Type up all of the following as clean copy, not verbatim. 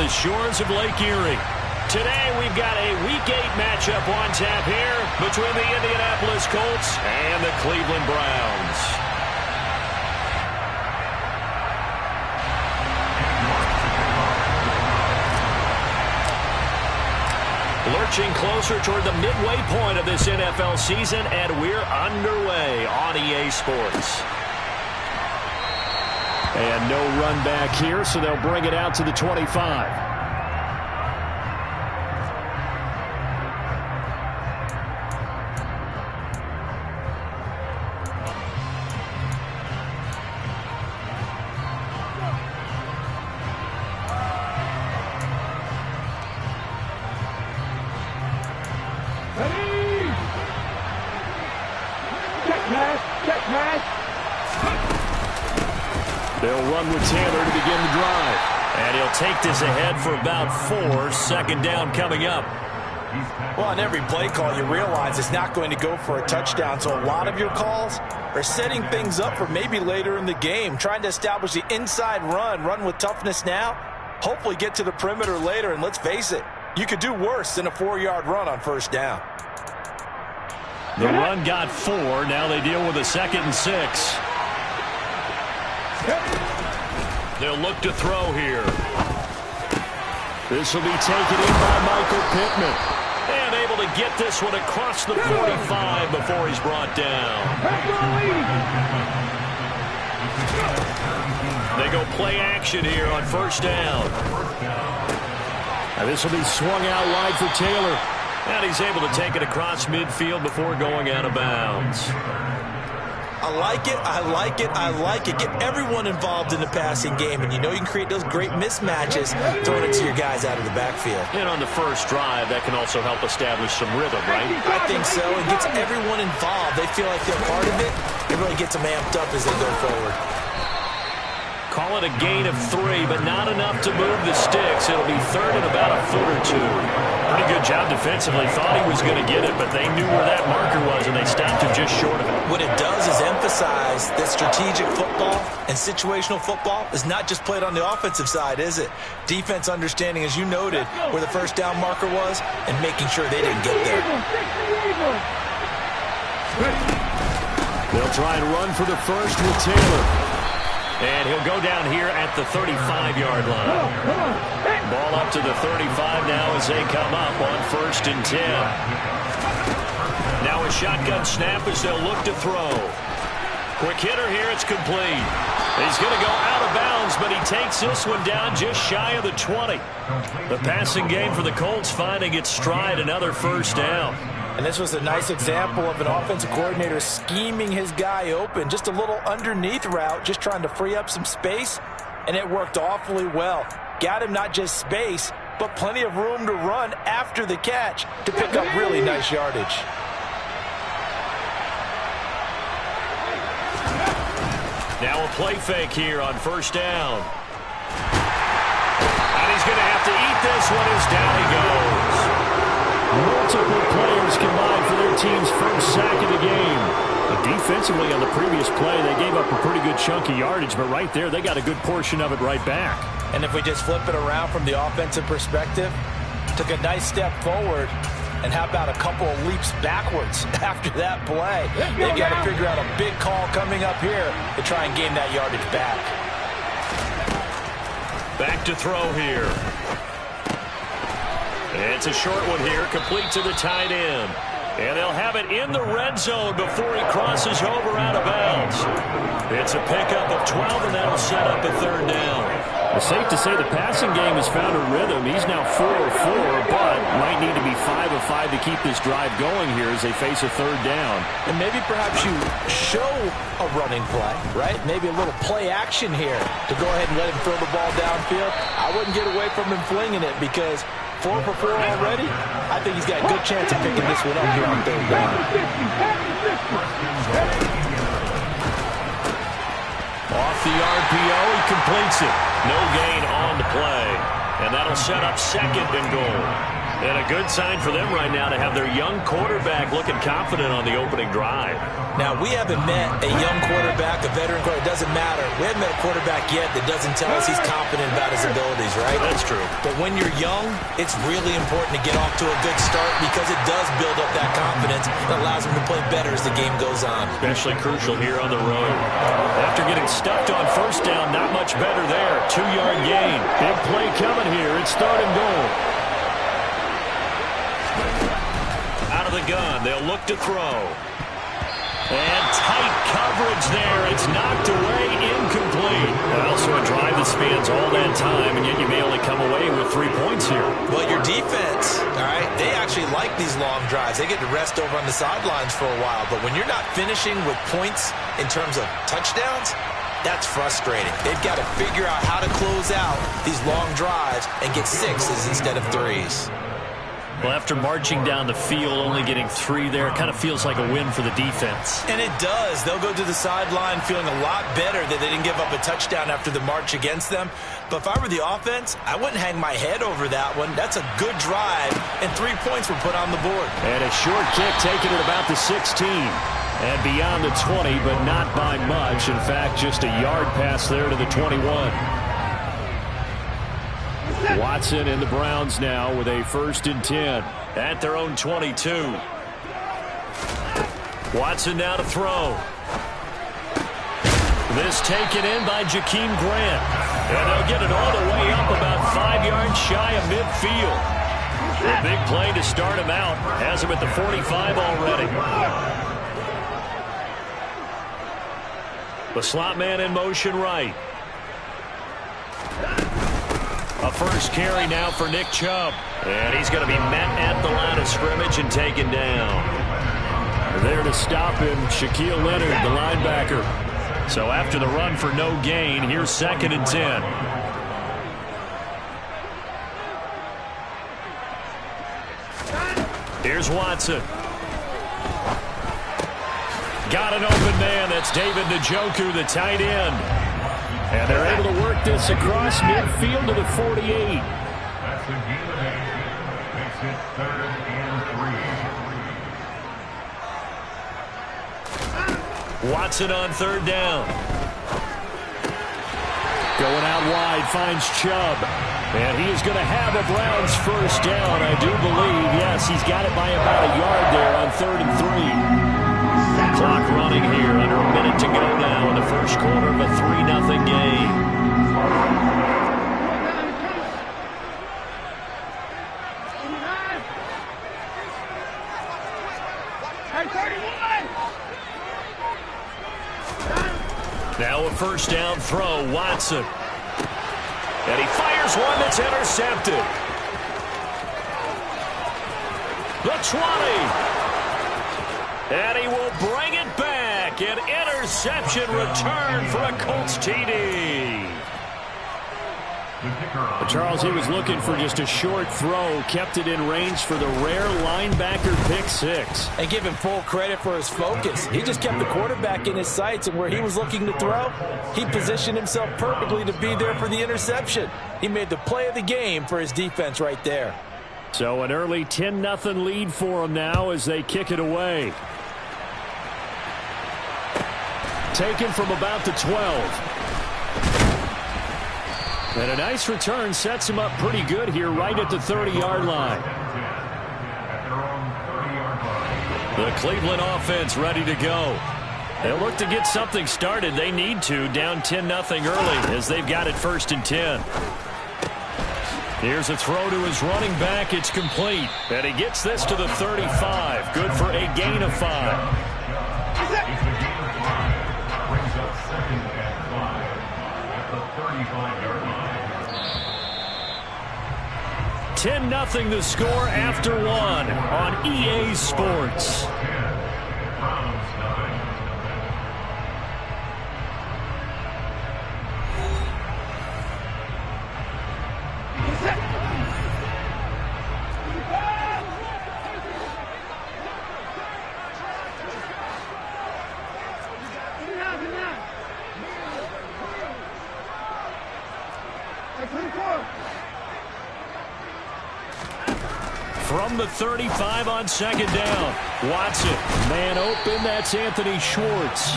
the shores of Lake Erie. Today we've got a Week 8 matchup on tap here between the Indianapolis Colts and the Cleveland Browns. Lurching closer toward the midway point of this NFL season, and we're underway on EA Sports. And no run back here, so they'll bring it out to the 25. They'll run with Taylor to begin the drive. And he'll take this ahead for about 4. Second down coming up. Well, on every play call, you realize it's not going to go for a touchdown. So a lot of your calls are setting things up for maybe later in the game, trying to establish the inside run with toughness now, hopefully get to the perimeter later. And let's face it, you could do worse than a 4-yard run on first down. The run got 4. Now they deal with a 2nd and 6. They'll look to throw here. This will be taken in by Michael Pittman. And able to get this one across the 45 before he's brought down. They go play action here on first down. And this will be swung out wide for Taylor. And he's able to take it across midfield before going out of bounds. I like it, I like it, I like it. Get everyone involved in the passing game, and you know you can create those great mismatches throwing it to your guys out of the backfield. And on the first drive, that can also help establish some rhythm, right? I think so. It gets everyone involved. They feel like they're part of it. It really gets them amped up as they go forward. Call it a gain of 3, but not enough to move the sticks. It'll be third and about a foot or 2. Pretty good job defensively. Thought he was going to get it, but they knew where that marker was, and they stopped him just short of it. What it does is emphasize that strategic football and situational football is not just played on the offensive side, is it? Defense understanding, as you noted, where the first down marker was and making sure they didn't get there. They'll try and run for the first with Taylor. And he'll go down here at the 35-yard line. Ball up to the 35 now as they come up on 1st and 10. Now a shotgun snap as they'll look to throw. Quick hitter here, it's complete. He's going to go out of bounds, but he takes this one down just shy of the 20. The passing game for the Colts finding its stride, another first down. And this was a nice example of an offensive coordinator scheming his guy open. Just a little underneath route, just trying to free up some space, and it worked awfully well. Got him not just space, but plenty of room to run after the catch to pick up really nice yardage. Now a play fake here on first down. And he's going to have to eat this one as down he goes. Multiple players combined for their team's first sack of the game. But defensively on the previous play, they gave up a pretty good chunk of yardage, but right there, they got a good portion of it right back. And if we just flip it around from the offensive perspective, took a nice step forward, and how about a couple of leaps backwards after that play? They've got to figure out a big call coming up here to try and gain that yardage back. Back to throw here. It's a short one here, complete to the tight end. And they'll have it in the red zone before he crosses over out of bounds. It's a pickup of 12, and that'll set up a third down. It's safe to say the passing game has found a rhythm. He's now 4 of 4, but might need to be 5 of 5 to keep this drive going here as they face a third down. And maybe perhaps you show a running play, right? Maybe a little play action here to go ahead and let him throw the ball downfield. I wouldn't get away from him flinging it because 4 for 4 already. I think he's got a good chance of picking this one up here on third down. Off the RPO, he completes it. No gain on the play. And that'll set up 2nd and goal. And a good sign for them right now to have their young quarterback looking confident on the opening drive. Now, we haven't met a young quarterback, a veteran quarterback. It doesn't matter. We haven't met a quarterback yet that doesn't tell us he's confident about his abilities, right? That's true. But when you're young, it's really important to get off to a good start because it does build up that confidence that allows him to play better as the game goes on. Especially crucial here on the road. After getting stuffed on first down, not much better there. 2-yard gain. Big play coming here. It's 3rd and goal. Out of the gun, they'll look to throw. And tight coverage there. It's knocked away, incomplete. Well, so a drive that spans all that time, and yet you may only come away with 3 points here. Well, your defense, all right, they actually like these long drives. They get to rest over on the sidelines for a while. But when you're not finishing with points in terms of touchdowns, that's frustrating. They've got to figure out how to close out these long drives and get 6s instead of 3s. Well, after marching down the field, only getting 3 there, it kind of feels like a win for the defense. And it does. They'll go to the sideline feeling a lot better that they didn't give up a touchdown after the march against them. But if I were the offense, I wouldn't hang my head over that one. That's a good drive, and 3 points were put on the board. And a short kick taken at about the 16. And beyond the 20, but not by much. In fact, just a yard pass there to the 21. Watson and the Browns now with a 1st and 10 at their own 22. Watson now to throw. This taken in by Jakeem Grant. And they'll get it all the way up about 5 yards shy of midfield. A big play to start him out. Has him at the 45 already. The slot man in motion right. A first carry now for Nick Chubb. And he's going to be met at the line of scrimmage and taken down. There to stop him, Shaquille Leonard, the linebacker. So after the run for no gain, here's 2nd and 10. Here's Watson. Got an open man. That's David Njoku, the tight end. And they're able to work this across midfield to the 48. That's the game of it. Makes it 3rd and 3. Watson on 3rd down. Going out wide, finds Chubb. And he is going to have a Browns 1st down, I do believe. Yes, he's got it by about a yard there on 3rd and 3. Clock running here, under a minute to go now in the first quarter of a 3-0 game. Now a 1st down throw, Watson. And he fires one that's intercepted. The 20. And he will bring it back. An interception return for a Colts TD. Charles, he was looking for just a short throw. Kept it in range for the rare linebacker pick 6. And give him full credit for his focus. He just kept the quarterback in his sights, and where he was looking to throw, he positioned himself perfectly to be there for the interception. He made the play of the game for his defense right there. So an early 10-0 lead for them now as they kick it away. Taken from about the 12. And a nice return sets him up pretty good here right at the 30-yard line. The Cleveland offense ready to go. They'll look to get something started. They need to, down 10-0 early as they've got it 1st and 10. Here's a throw to his running back. It's complete. And he gets this to the 35. Good for a gain of 5. 10-0 the score after 1 on EA Sports. From the 35 on second down. Watson, man open, that's Anthony Schwartz.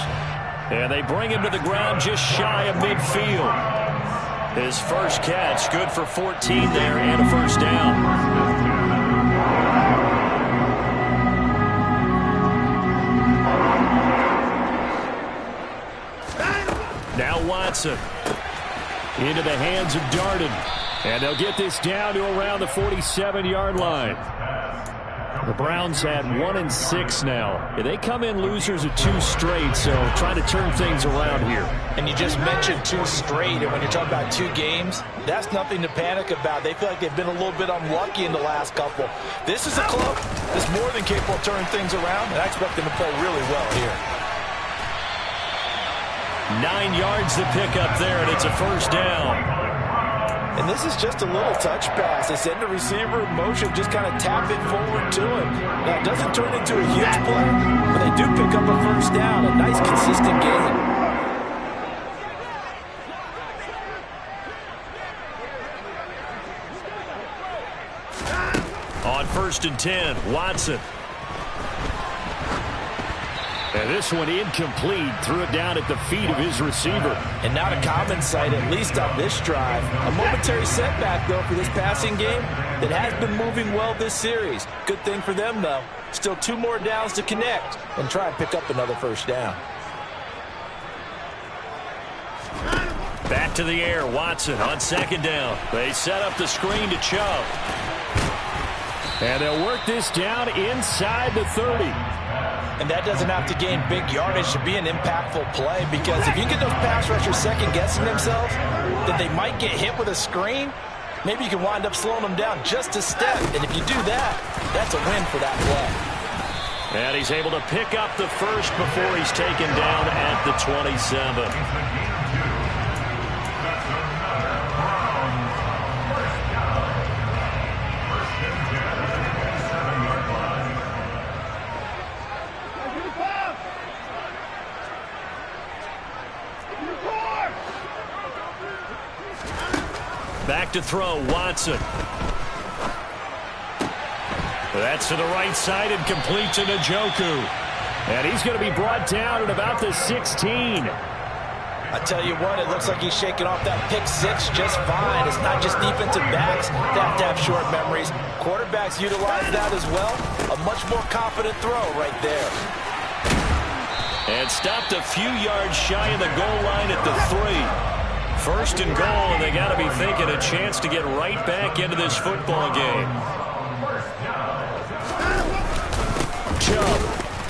And they bring him to the ground just shy of midfield. His first catch, good for 14 there and a first down. Now Watson into the hands of Darden. And they'll get this down to around the 47-yard line. The Browns had 1-6 now. They come in losers of 2 straight, so trying to turn things around here. And you just mentioned 2 straight, and when you're talking about 2 games, that's nothing to panic about. They feel like they've been a little bit unlucky in the last couple. This is a club that's more than capable of turning things around, and I expect them to play really well here. 9 yards to pick up there, and it's a first down. And this is just a little touch pass. They send the receiver in motion, just kind of tap it forward to him. Now, it doesn't turn into a huge play, but they do pick up a first down. A nice, consistent game. On 1st and 10, Watson. And this one incomplete. Threw it down at the feet of his receiver. And not a common sight, at least on this drive. A momentary setback, though, for this passing game that has been moving well this series. Good thing for them, though. Still 2 more downs to connect and try and pick up another first down. Back to the air, Watson on 2nd down. They set up the screen to Chubb. And they'll work this down inside the 30. And that doesn't have to gain big yardage to be an impactful play, because if you get those pass rushers second-guessing themselves that they might get hit with a screen, maybe you can wind up slowing them down just a step. And if you do that, that's a win for that play. And he's able to pick up the first before he's taken down at the 27. Back to throw, Watson. That's to the right side and complete to Njoku. And he's going to be brought down at about the 16. I tell you what, it looks like he's shaking off that pick 6 just fine. It's not just defensive backs that have short memories. Quarterbacks utilize that as well. A much more confident throw right there. And stopped a few yards shy of the goal line at the 3. 1st and goal, and they got to be thinking a chance to get right back into this football game. Chubb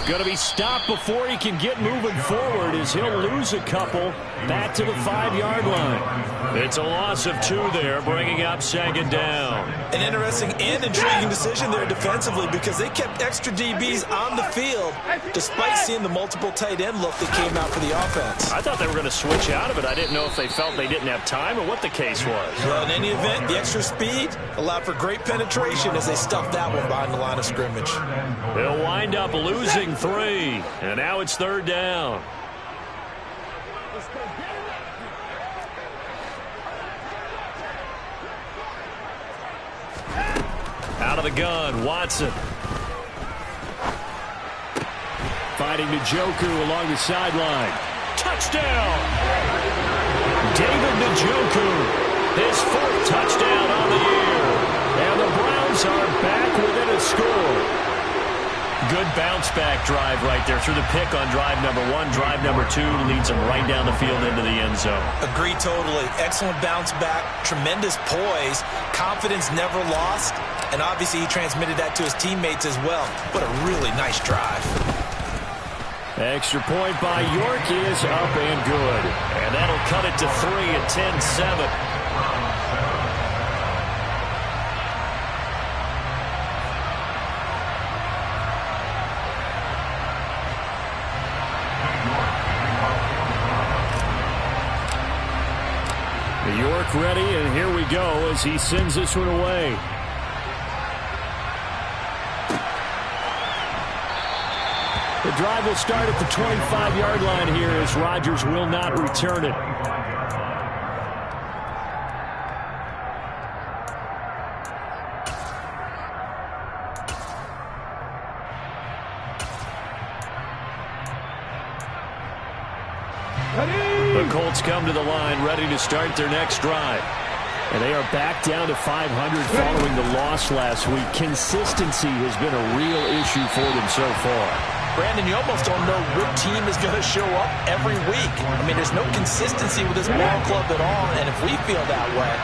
going to be stopped before he can get moving forward, as he'll lose a couple back to the 5-yard line. It's a loss of 2 there, bringing up 2nd down. An interesting and intriguing decision there defensively, because they kept extra DBs on the field despite seeing the multiple tight end look that came out for the offense. I thought they were going to switch out of it. I didn't know if they felt they didn't have time or what the case was. Well, in any event, the extra speed allowed for great penetration as they stuffed that one behind the line of scrimmage. They'll wind up losing 3, and now it's 3rd down. Out of the gun, Watson. Fighting Njoku along the sideline. Touchdown! David Njoku, his 4th touchdown on the year. And the Browns are back within a score. Good bounce-back drive right there through the pick on drive number 1. Drive number 2 leads them right down the field into the end zone. Agree totally. Excellent bounce-back, tremendous poise, confidence never lost, and obviously he transmitted that to his teammates as well. What a really nice drive. Extra point by York is up and good. And that'll cut it to 3 at 10-7. York ready, and here we go as he sends this one away. The drive will start at the 25-yard line here as Rodgers will not return it. The Colts come to the line ready to start their next drive. And they are back down to 500 following the loss last week. Consistency has been a real issue for them so far. Brandon, you almost don't know what team is going to show up every week. I mean, there's no consistency with this ball club at all, and if we feel that way,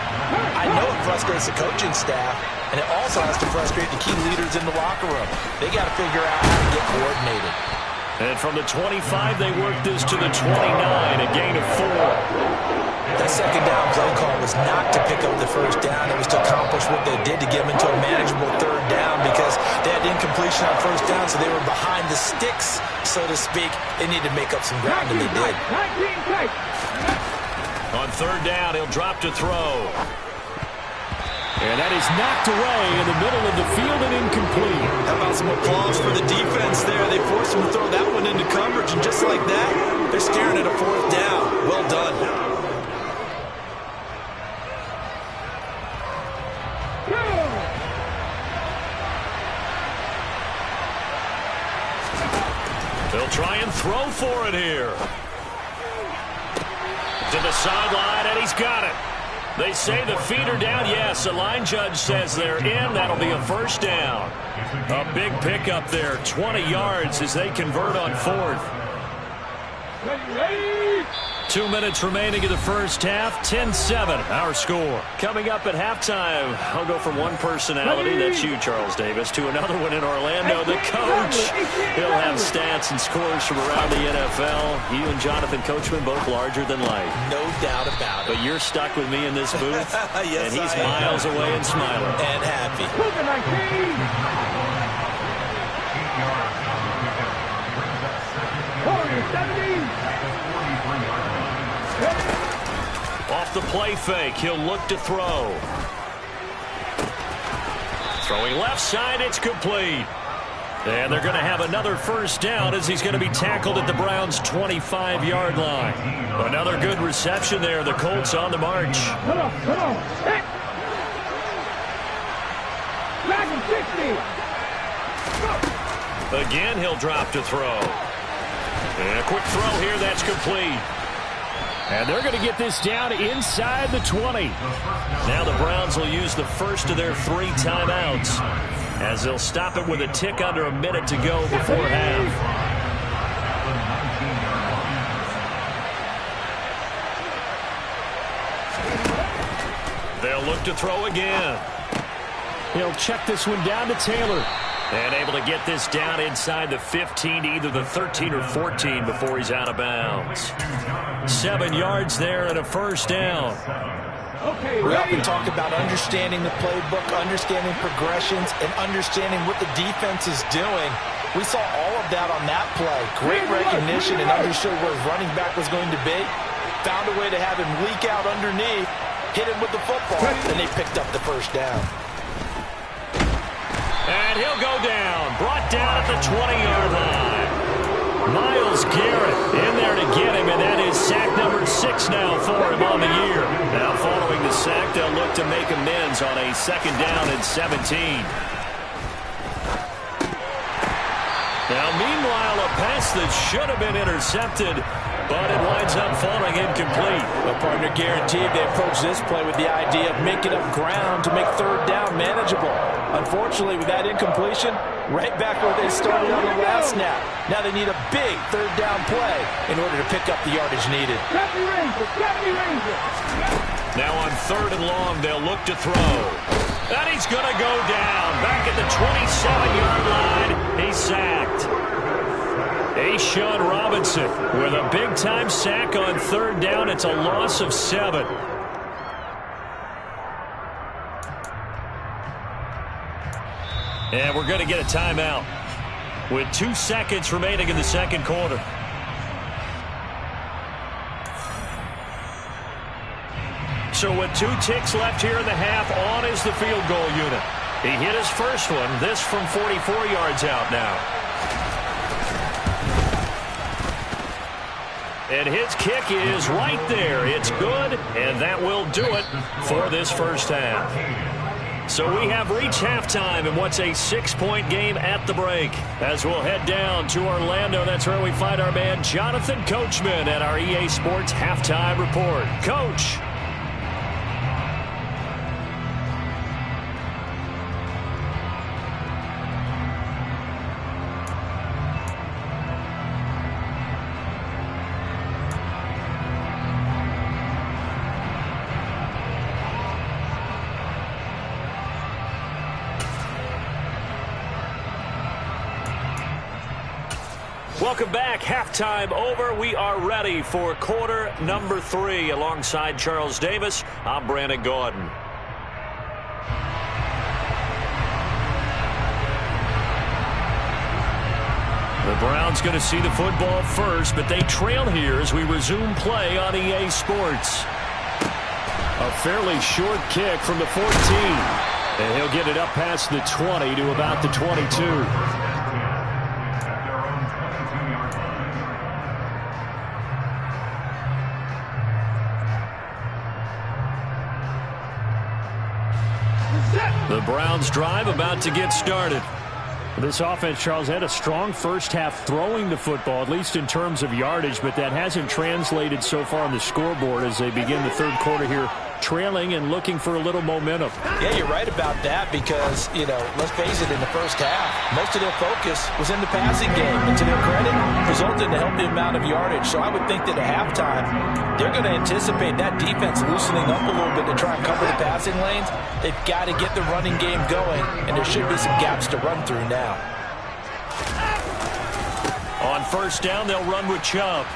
I know it frustrates the coaching staff, and it also has to frustrate the key leaders in the locker room. They got to figure out how to get coordinated. And from the 25, they work this to the 29, a gain of 4. That second down play call was not to pick up the first down. It was to accomplish what they did to get them into a manageable third down because they had incompletion on first down, so they were behind the sticks, so to speak. They needed to make up some ground, and they did. On third down, he'll drop to throw. And that is knocked away in the middle of the field and incomplete. How about some applause for the defense there? They forced him to throw that one into coverage, and just like that, they're staring at a fourth down. Well done. They'll try and throw for it here. To the sideline, and he's got it. They say the feet are down. Yes, the line judge says they're in. That'll be a first down. A big pickup there, 20 yards as they convert on fourth. 2 minutes remaining in the first half, 10-7, our score. Coming up at halftime, I'll go from one personality, that's you, Charles Davis, to another one in Orlando, the coach. He'll have stats and scores from around the NFL. You and Jonathan Coachman, both larger than life. No doubt about it. But you're stuck with me in this booth, yes, and he's miles away and smiling. And happy. Off the play fake, he'll look to throw. Throwing left side, it's complete. And they're going to have another first down as he's going to be tackled at the Browns' 25-yard line. Another good reception there. The Colts on the march. Again, he'll drop to throw. And a quick throw here, that's complete. And they're going to get this down inside the 20. Now the Browns will use the first of their 3 timeouts as they'll stop it with a tick under a minute to go before half. They'll look to throw again. He'll check this one down to Taylor. And able to get this down inside the 15, either the 13 or 14 before he's out of bounds. 7 yards there and a first down. We often talk about understanding the playbook, understanding progressions, and understanding what the defense is doing. We saw all of that on that play. Great recognition and understood where his running back was going to be. Found a way to have him leak out underneath, hit him with the football, and they picked up the first down. And he'll go down. Brought down at the 20-yard line. Miles Garrett in there to get him, and that is sack number 6 now for him on the year. Now following the sack, they'll look to make amends on a second down and 17. Now, meanwhile, a pass that should have been intercepted, but it winds up falling incomplete. A partner guaranteed they approach this play with the idea of making up ground to make third down manageable. Unfortunately, with that incompletion, right back where they started on the last snap. Now they need a big third down play in order to pick up the yardage needed. Now on third and long, they'll look to throw. And he's going to go down. Back at the 27-yard line, he's sacked. A'Shawn Robinson with a big-time sack on third down. It's a loss of 7. And we're going to get a timeout with 2 seconds remaining in the second quarter. So with 2 ticks left here in the half, on is the field goal unit. He hit his first one, this from 44 yards out now. And his kick is right there. It's good, and that will do it for this first half. So So we have reached halftime in what's a 6-point game at the break. As we'll head down to Orlando, that's where we find our man Jonathan Coachman at our EA Sports Halftime Report. Coach. Welcome back. Halftime over. We are ready for quarter number 3. Alongside Charles Davis, I'm Brandon Gordon. The Browns going to see the football first, but they trail here as we resume play on EA Sports. A fairly short kick from the 14. And he'll get it up past the 20 to about the 22. The Browns drive about to get started. This offense, Charles, had a strong first half throwing the football, at least in terms of yardage, but that hasn't translated so far on the scoreboard as they begin the third quarter here, trailing and looking for a little momentum. Yeah, you're right about that because, let's face it, in the first half, most of their focus was in the passing game. And to their credit, resulted in a healthy amount of yardage. So I would think that at halftime, they're going to anticipate that defense loosening up a little bit to try and cover the passing lanes. They've got to get the running game going, and there should be some gaps to run through now. On first down, they'll run with Chubb.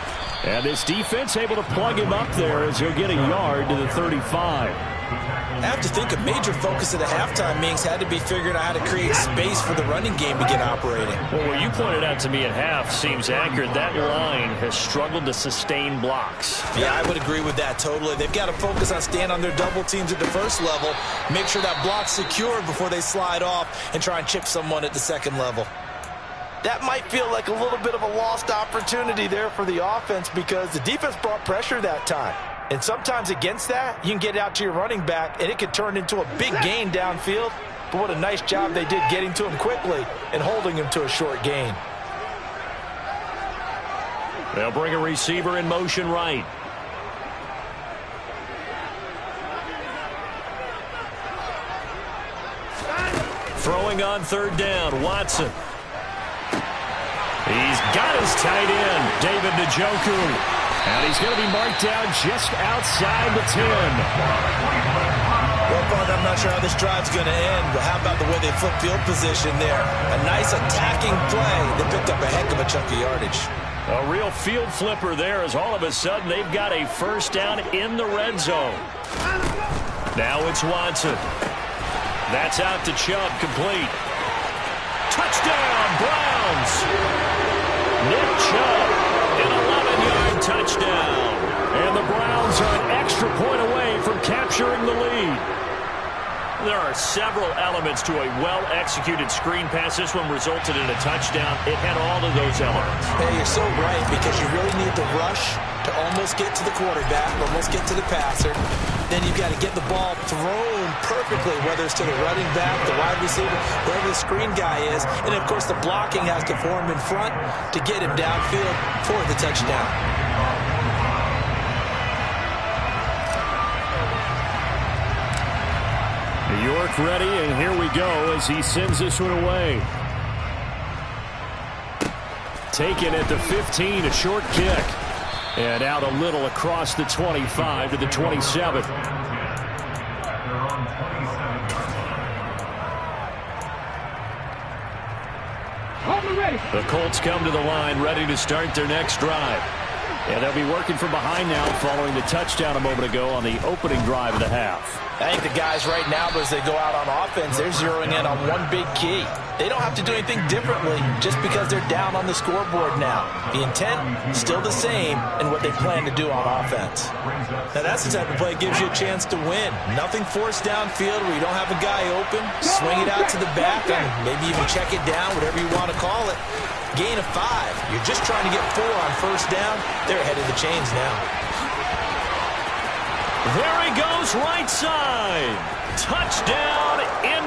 And this defense able to plug him up there as he'll get a yard to the 35. I have to think a major focus of the halftime meetings had to be figuring out how to create space for the running game to get operating. Well, what you pointed out to me at half seems accurate. That line has struggled to sustain blocks. Yeah, I would agree with that totally. They've got to focus on staying on their double teams at the first level, make sure that block's secured before they slide off and try and chip someone at the second level. That might feel like a little bit of a lost opportunity there for the offense because the defense brought pressure that time. And sometimes against that, you can get out to your running back, and it could turn into a big gain downfield. But what a nice job they did getting to him quickly and holding him to a short gain. They'll bring a receiver in motion right. Throwing on third down, Watson. He's got his tight end, David Njoku. And he's going to be marked down just outside the 10. Well, Bud, I'm not sure how this drive's going to end, but how about the way they flip field position there? A nice attacking play that picked up a heck of a chunk of yardage. A real field flipper there as all of a sudden they've got a first down in the red zone. Now it's Watson. That's out to Chubb, complete. Touchdown, Browns! Nick Chubb, an 11-yard touchdown. And the Browns are an extra point away from capturing the lead. There are several elements to a well-executed screen pass. This one resulted in a touchdown. It had all of those elements. Hey, you're so right because you really need the rush to almost get to the quarterback, almost get to the passer. Then you've got to get the ball thrown perfectly, whether it's to the running back, the wide receiver, wherever the screen guy is. And, of course, the blocking has to form in front to get him downfield for the touchdown. New York ready, and here we go as he sends this one away. Taken at the 15, a short kick. And out a little across the 25 to the 27. The Colts come to the line, ready to start their next drive. And they'll be working from behind now following the touchdown a moment ago on the opening drive of the half. I think the guys right now, as they go out on offense, they're zeroing in on one big key. They don't have to do anything differently just because they're down on the scoreboard now. The intent is still the same in what they plan to do on offense. Now, that's the type of play that gives you a chance to win. Nothing forced downfield where you don't have a guy open. Swing it out to the back and maybe even check it down, whatever you want to call it. Gain of 5. You're just trying to get 4 on first down. They're ahead of the chains now. There he goes, right side. Touchdown in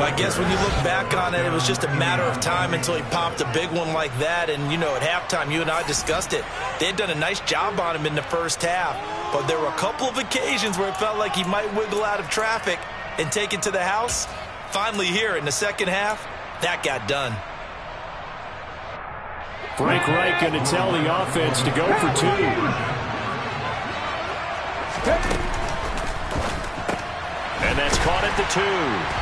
I guess when you look back on it, it was just a matter of time until he popped a big one like that. And, you know, at halftime, you and I discussed it. They had done a nice job on him in the first half. But there were a couple of occasions where it felt like he might wiggle out of traffic and take it to the house. Finally here in the second half, that got done. Frank Reich going to tell the offense to go for two. And that's caught at the 2.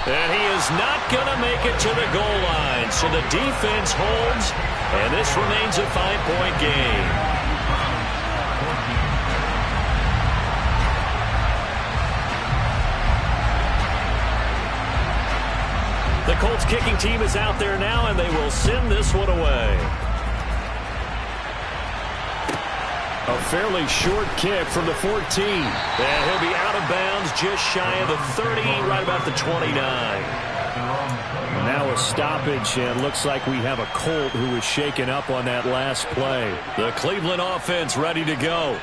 And he is not going to make it to the goal line. So the defense holds, and this remains a 5-point game. The Colts kicking team is out there now, and they will send this one away. A fairly short kick from the 14. And he'll be out of bounds just shy of the 30, right about the 29. Now a stoppage, and looks like we have a Colt who was shaken up on that last play. The Cleveland offense ready to go.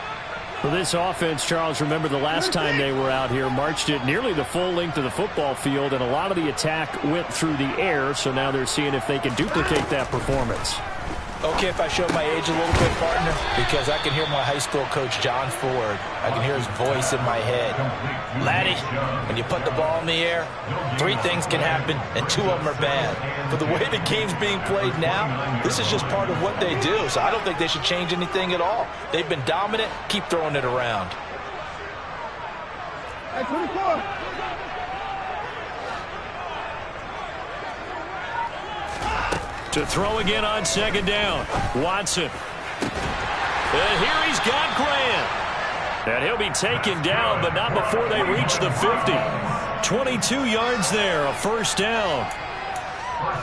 For this offense, Charles, remember the last time they were out here, marched it nearly the full length of the football field, and a lot of the attack went through the air, so now they're seeing if they can duplicate that performance. Okay, if I show my age a little bit, partner, because I can hear my high school coach, John Ford. I can hear his voice in my head. Laddie, when you put the ball in the air, 3 things can happen, and 2 of them are bad. But the way the game's being played now, this is just part of what they do, so I don't think they should change anything at all. They've been dominant. Keep throwing it around. Hey, 24. To throw again on second down. Watson. And here he's got Grant. And he'll be taken down, but not before they reach the 50. 22 yards there, a first down.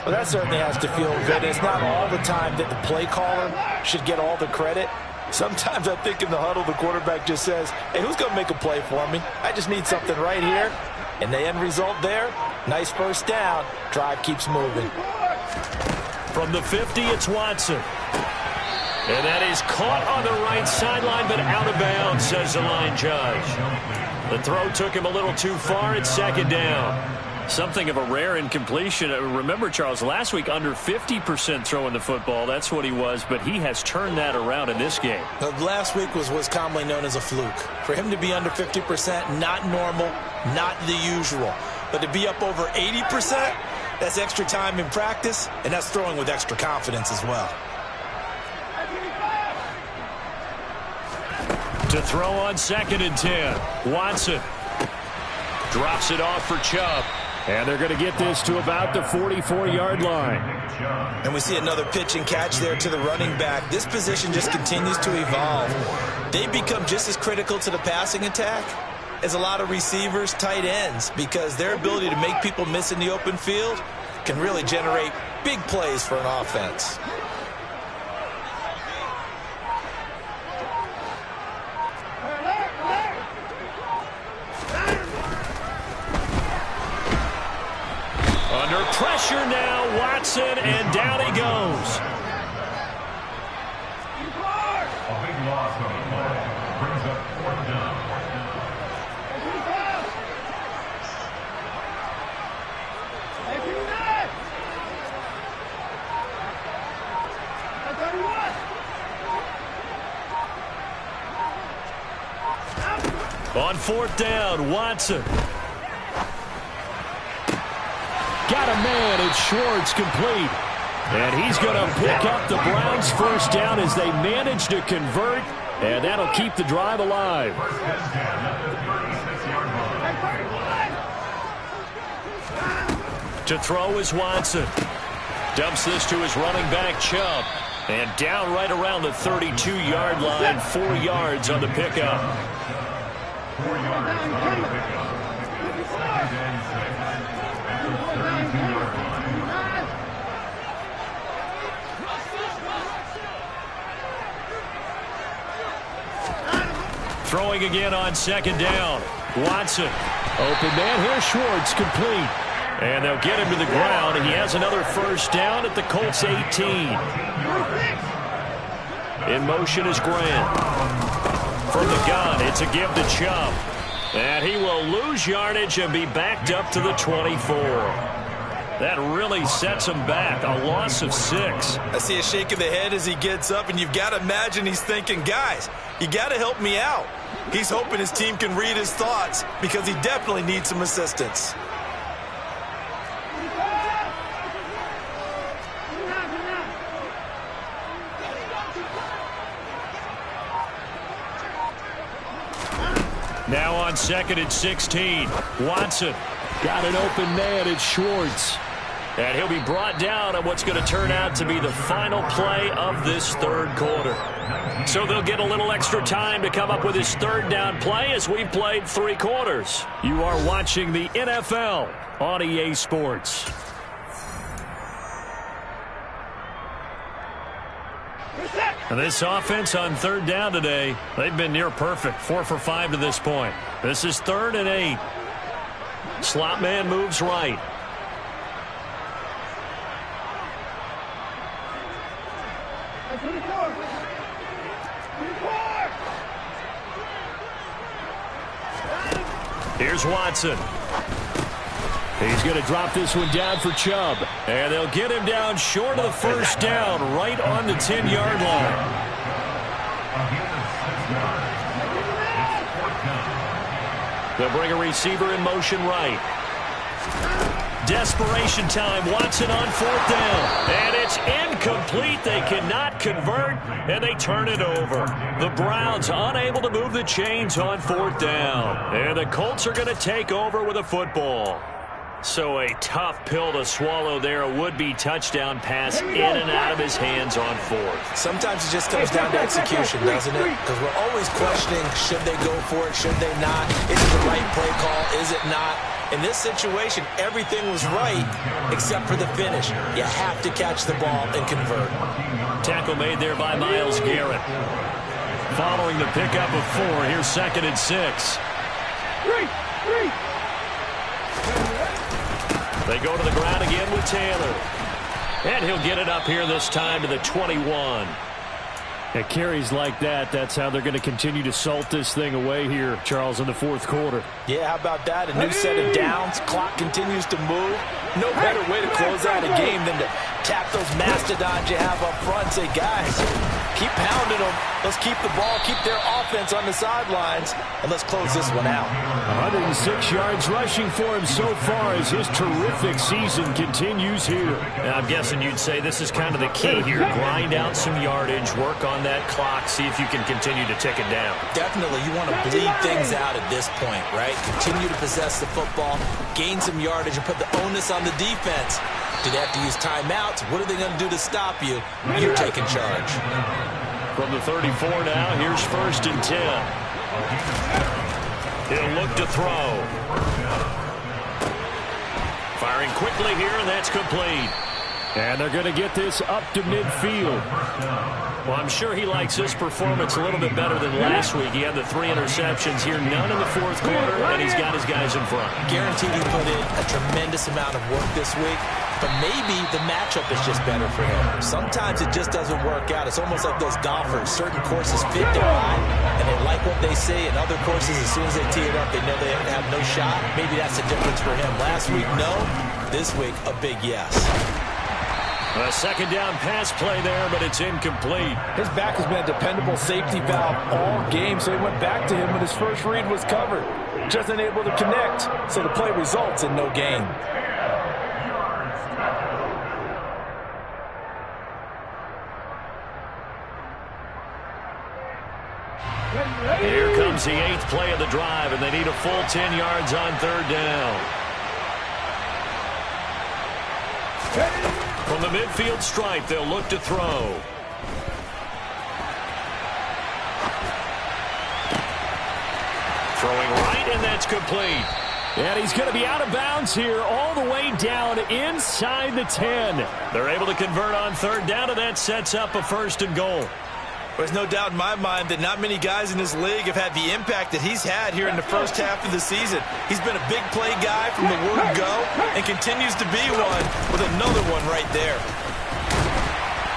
Well, that certainly has to feel good. It's not all the time that the play caller should get all the credit. Sometimes I think in the huddle, the quarterback just says, hey, who's going to make a play for me? I just need something right here. And the end result there, nice first down. Drive keeps moving. From the 50, it's Watson. And that is caught on the right sideline, but out of bounds, says the line judge. The throw took him a little too far. It's second down. Something of a rare incompletion. Remember, Charles, last week under 50% throwing the football. That's what he was, but he has turned that around in this game. Last week was what's commonly known as a fluke. For him to be under 50%, not normal, not the usual. But to be up over 80%, that's extra time in practice, and that's throwing with extra confidence as well. To throw on second and 10. Watson drops it off for Chubb. And they're going to get this to about the 44-yard line. And we see another pitch and catch there to the running back. This position just continues to evolve. They become just as critical to the passing attack as a lot of receivers, tight ends, because their ability to make people miss in the open field can really generate big plays for an offense. Under pressure now, Watson, and down he goes. A big loss on the play. Brings up 4th down. On 4th down, Watson. Got a man, it's Schwartz, complete. And he's going to pick up the Browns' first down as they manage to convert, and that'll keep the drive alive. To throw is Watson. Dumps this to his running back, Chubb. And down right around the 32-yard line, 4 yards on the pickup. 4 yards on the pickup. Second and 6 at the 32-yard line. Throwing again on second down. Watson. Open man here, Schwartz, complete. And they'll get him to the ground, and he has another first down at the Colts 18. In motion is Grant. From the gun, it's a give to Chubb. And he will lose yardage and be backed up to the 24. That really sets him back. A loss of 6. I see a shake of the head as he gets up, and you've got to imagine he's thinking, guys, you got to help me out. He's hoping his team can read his thoughts because he definitely needs some assistance. Now on 2nd and 16. Watson. Got an open man. It's Schwartz. And he'll be brought down on what's going to turn out to be the final play of this 3rd quarter. So they'll get a little extra time to come up with his 3rd down play as we've played 3 quarters. You are watching the NFL on EA Sports. And this offense on 3rd down today, they've been near perfect. 4 for 5 to this point. This is 3rd and 8. Slot man moves right. Here's Watson. He's going to drop this one down for Chubb. And they'll get him down short of the 1st down, right on the 10-yard line. They'll bring a receiver in motion right. Desperation time. Watson on 4th down. And it's incomplete. They cannot convert, and they turn it over. The Browns unable to move the chains on 4th down. And the Colts are going to take over with a football. So a tough pill to swallow there. A would-be touchdown pass in and out of his hands on 4th. Sometimes it just comes down to execution, doesn't it? Because we're always questioning, should they go for it, should they not? Is it the right play call? Is it not? In this situation, everything was right except for the finish. You have to catch the ball and convert. Tackle made there by Myles Garrett. Following the pickup of 4, here's 2nd and 6. They go to the ground again with Taylor. And he'll get it up here this time to the 21. At carries like that, that's how they're going to continue to salt this thing away here, Charles, in the 4th quarter. Yeah, how about that? A new set of downs. Clock continues to move. No better way to close out a game than to tap those mastodons you have up front. Say, guys, keep pounding them. Let's keep the ball, keep their offense on the sidelines, and let's close this one out. 106 yards rushing for him so far as his terrific season continues here. Now, I'm guessing you'd say this is kind of the key here. Grind out some yardage, work on that clock, see if you can continue to tick it down. Definitely, you want to bleed things out at this point, right? Continue to possess the football, gain some yardage, and put the onus on the defense. Do they have to use timeouts? What are they going to do to stop you? You're taking charge. From the 34 now, here's 1st and 10. He'll look to throw. Firing quickly here, and that's complete. And they're going to get this up to midfield. Well, I'm sure he likes this performance a little bit better than last week. He had the 3 interceptions here, none in the 4th quarter, and he's got his guys in front. Guaranteed he put in a tremendous amount of work this week, but maybe the matchup is just better for him. Sometimes it just doesn't work out. It's almost like those golfers. Certain courses fit their eye, and they like what they see, and other courses, as soon as they tee it up, they know they have no shot. Maybe that's the difference for him. Last week, no. This week, a big yes. A 2nd down pass play there, but it's incomplete. His back has been a dependable safety valve all game, so he went back to him when his first read was covered. Just unable to connect, so the play results in no gain. Here comes the 8th play of the drive, and they need a full 10 yards on 3rd down. From the midfield stripe, they'll look to throw. Throwing right, and that's complete. And he's going to be out of bounds here all the way down inside the 10. They're able to convert on 3rd down, and that sets up a 1st and goal. There's no doubt in my mind that not many guys in this league have had the impact that he's had here in the first half of the season. He's been a big play guy from the word go and continues to be one with another one right there.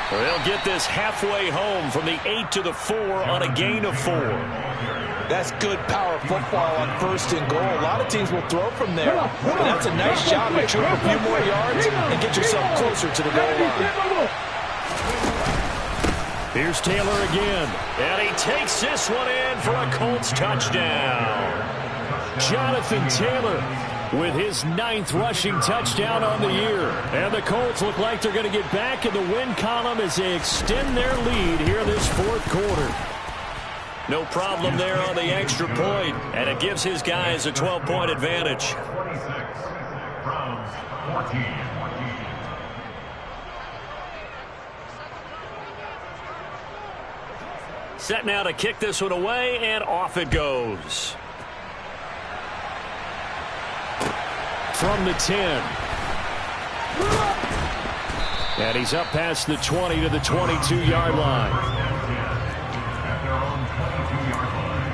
They'll get this halfway home from the 8 to the 4 on a gain of 4. That's good power football on 1st and goal. A lot of teams will throw from there. But that's a nice job to trip a few more yards and get yourself closer to the goal line. Here's Taylor again. And he takes this one in for a Colts touchdown. Jonathan Taylor with his 9th rushing touchdown on the year. And the Colts look like they're going to get back in the win column as they extend their lead here this 4th quarter. No problem there on the extra point, and it gives his guys a 12-point advantage. 26, Browns 14. Set now to kick this one away, and off it goes. From the 10. And he's up past the 20 to the 22-yard line. At their own 22-yard line.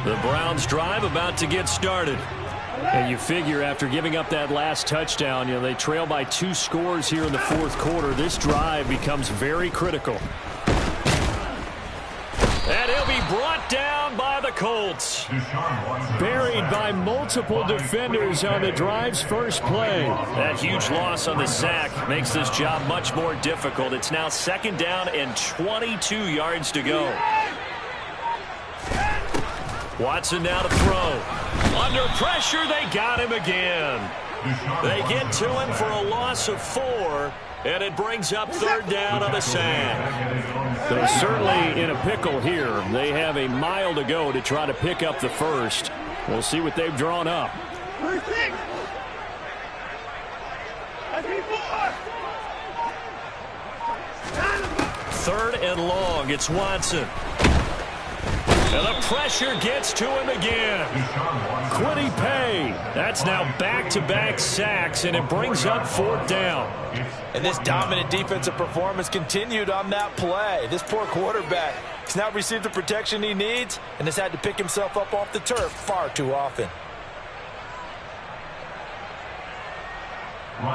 The Browns drive about to get started. And you figure after giving up that last touchdown, they trail by 2 scores here in the 4th quarter. This drive becomes very critical. And he'll be brought down by the Colts. Buried by multiple defenders on the drive's first play. That huge loss on the sack makes this job much more difficult. It's now 2nd down and 22 yards to go. Watson now to throw. Under pressure, they got him again. They get to him for a loss of 4, and it brings up 3rd down on the sack. They're certainly in a pickle here. They have a mile to go to try to pick up the 1st. We'll see what they've drawn up. 3rd and long. It's Watson. And the pressure gets to him again. Quiddy Pay. That's now back-to-back sacks, and it brings up 4th down. And this dominant defensive performance continued on that play. This poor quarterback has now received the protection he needs and has had to pick himself up off the turf far too often.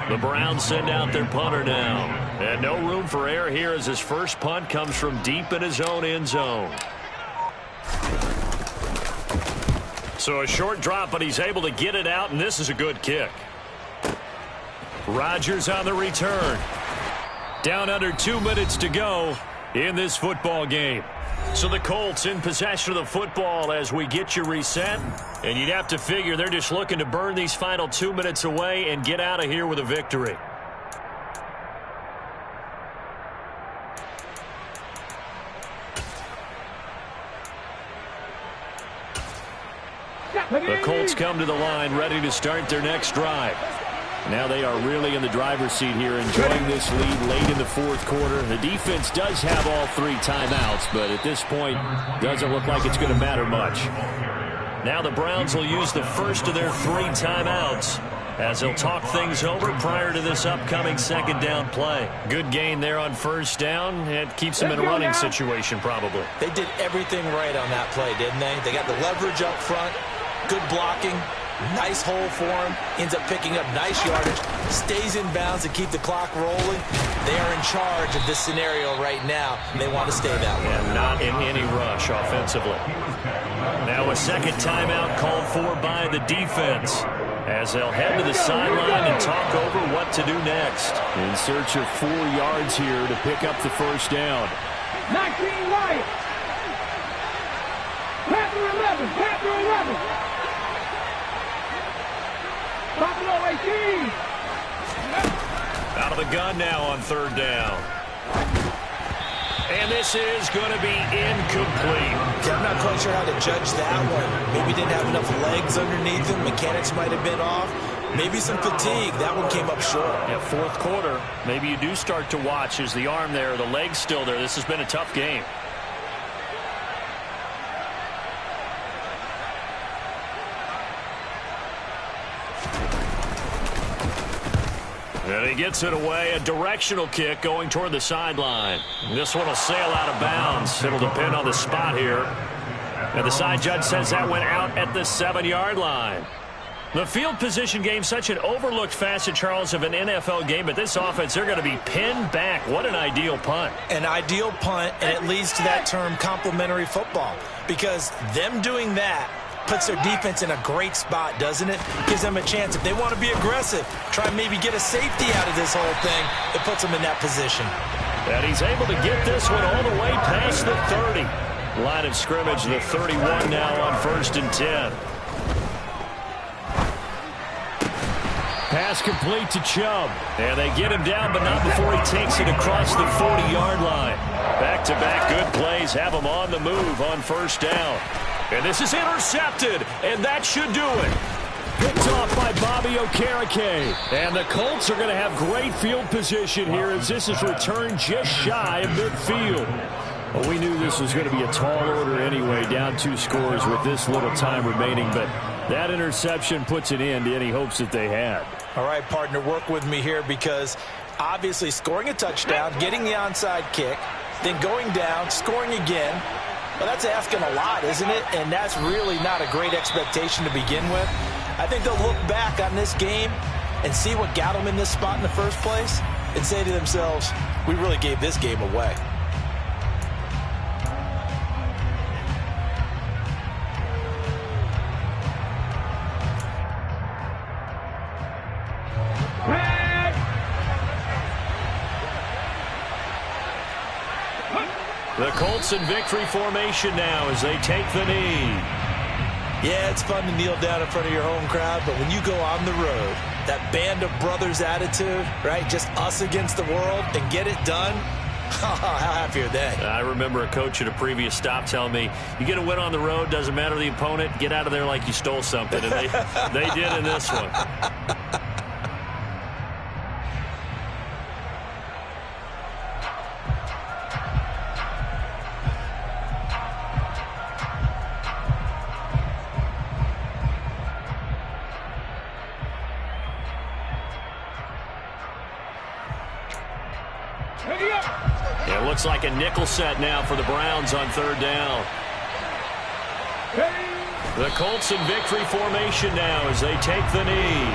The Browns send out their punter now. And no room for error here as his first punt comes from deep in his own end zone. So a short drop, but he's able to get it out, and this is a good kick. Rodgers on the return. Down under 2 minutes to go in this football game. So the Colts in possession of the football as we get you reset. And you'd have to figure they're just looking to burn these final 2 minutes away and get out of here with a victory. The Colts come to the line ready to start their next drive. Now they are really in the driver's seat here, enjoying this lead late in the 4th quarter. The defense does have all 3 timeouts, but at this point, doesn't look like it's going to matter much. Now the Browns will use the first of their 3 timeouts as they'll talk things over prior to this upcoming 2nd down play. Good gain there on 1st down. It keeps them in a running situation probably. They did everything right on that play, didn't they? They got the leverage up front. Good blocking, nice hole for him, ends up picking up nice yardage, stays in bounds to keep the clock rolling. They are in charge of this scenario right now, and they want to stay that way. And not in any rush offensively. Now a 2nd timeout called for by the defense as they'll head to the sideline and talk over what to do next. In search of 4 yards here to pick up the 1st down. 19 right. Panther 11. Panther 11. Buffalo 18. Out of the gun now on 3rd down. And this is going to be incomplete. Yeah, I'm not quite sure how to judge that one. Maybe didn't have enough legs underneath him. Mechanics might have been off. Maybe some fatigue. That one came up short. Yeah, 4th quarter. Maybe you do start to watch. Is the arm there, the leg's still there? This has been a tough game. And he gets it away. A directional kick going toward the sideline. This one will sail out of bounds. It'll depend on the spot here. And the side judge says that went out at the 7-yard line. The field position game, such an overlooked facet, Charles, of an NFL game, but this offense, they're going to be pinned back. What an ideal punt. An ideal punt, and it leads to that term complementary football, because them doing that puts their defense in a great spot, doesn't it? Gives them a chance. If they want to be aggressive, try and maybe get a safety out of this whole thing, it puts them in that position. And he's able to get this one all the way past the 30. Line of scrimmage, the 31 now on 1st and 10. Pass complete to Chubb. And they get him down, but not before he takes it across the 40-yard line. Back-to-back good plays have him on the move on 1st down. And this is intercepted, and that should do it. Picked off by Bobby Okereke. And the Colts are going to have great field position here as this is returned just shy of midfield. Well, we knew this was going to be a tall order anyway, down 2 scores with this little time remaining, but that interception puts an end to any hopes that they had. All right, partner, work with me here, because obviously scoring a touchdown, getting the onside kick, then going down, scoring again, well, that's asking a lot, isn't it? And that's really not a great expectation to begin with. I think they'll look back on this game and see what got them in this spot in the first place and say to themselves, we really gave this game away. The Colts in victory formation now as they take the knee. Yeah, it's fun to kneel down in front of your home crowd, but when you go on the road, that band of brothers attitude, right, just us against the world, and get it done, how happy are they? I remember a coach at a previous stop telling me, you get a win on the road, doesn't matter the opponent, get out of there like you stole something. And they did in this one. It looks like a nickel set now for the Browns on 3rd down. The Colts in victory formation now as they take the knee.